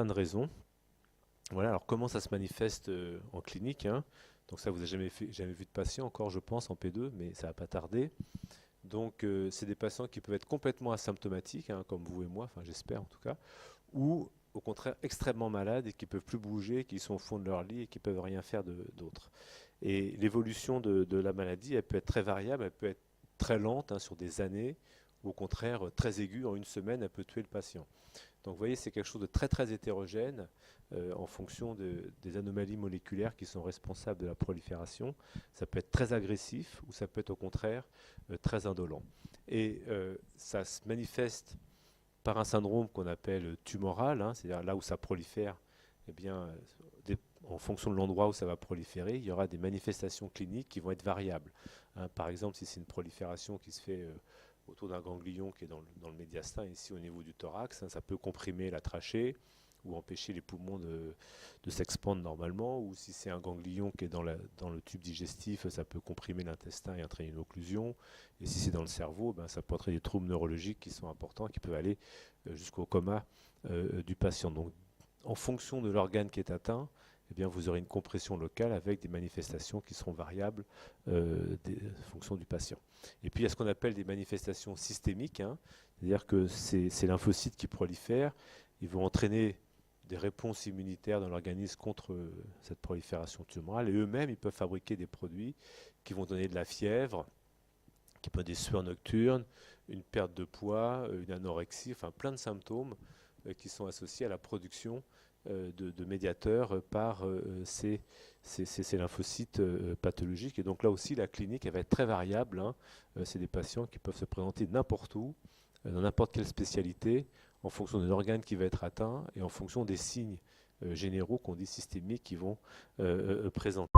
de raisons. Voilà, alors comment ça se manifeste en clinique, hein? Donc ça, vous n'avez jamais vu de patient encore, je pense, en P2, mais ça va pas tarder. Donc c'est des patients qui peuvent être complètement asymptomatiques, hein, comme vous et moi, enfin j'espère en tout cas, ou au contraire extrêmement malades et qui peuvent plus bouger, qui sont au fond de leur lit et qui peuvent rien faire d'autre. Et l'évolution de la maladie, elle peut être très variable, elle peut être très lente, hein, sur des années, ou au contraire très aiguë, en une semaine, elle peut tuer le patient. Donc vous voyez, c'est quelque chose de très très hétérogène en fonction des anomalies moléculaires qui sont responsables de la prolifération. Ça peut être très agressif ou ça peut être au contraire très indolent. Et ça se manifeste par un syndrome qu'on appelle tumoral, hein, c'est-à-dire là où ça prolifère, eh bien, en fonction de l'endroit où ça va proliférer, il y aura des manifestations cliniques qui vont être variables, hein. Par exemple, si c'est une prolifération qui se fait autour d'un ganglion qui est dans le médiastin, ici au niveau du thorax, hein, ça peut comprimer la trachée ou empêcher les poumons de s'expandre normalement, ou si c'est un ganglion qui est dans le tube digestif, ça peut comprimer l'intestin et entraîner une occlusion, et si c'est dans le cerveau, ben, ça peut entraîner des troubles neurologiques qui sont importants, qui peuvent aller jusqu'au coma du patient. Donc, en fonction de l'organe qui est atteint, eh bien, vous aurez une compression locale avec des manifestations qui seront variables en fonction du patient. Et puis, il y a ce qu'on appelle des manifestations systémiques, hein, c'est-à-dire que ces lymphocytes qui prolifèrent, ils vont entraîner des réponses immunitaires dans l'organisme contre cette prolifération tumorale, et eux-mêmes, ils peuvent fabriquer des produits qui vont donner de la fièvre, qui peuvent être des sueurs nocturnes, une perte de poids, une anorexie, enfin plein de symptômes qui sont associés à la production de médiateurs par ces lymphocytes pathologiques. Et donc là aussi, la clinique elle va être très variable, hein. C'est des patients qui peuvent se présenter n'importe où, dans n'importe quelle spécialité, en fonction de l'organe qui va être atteint et en fonction des signes généraux qu'on dit systémiques qui vont présenter.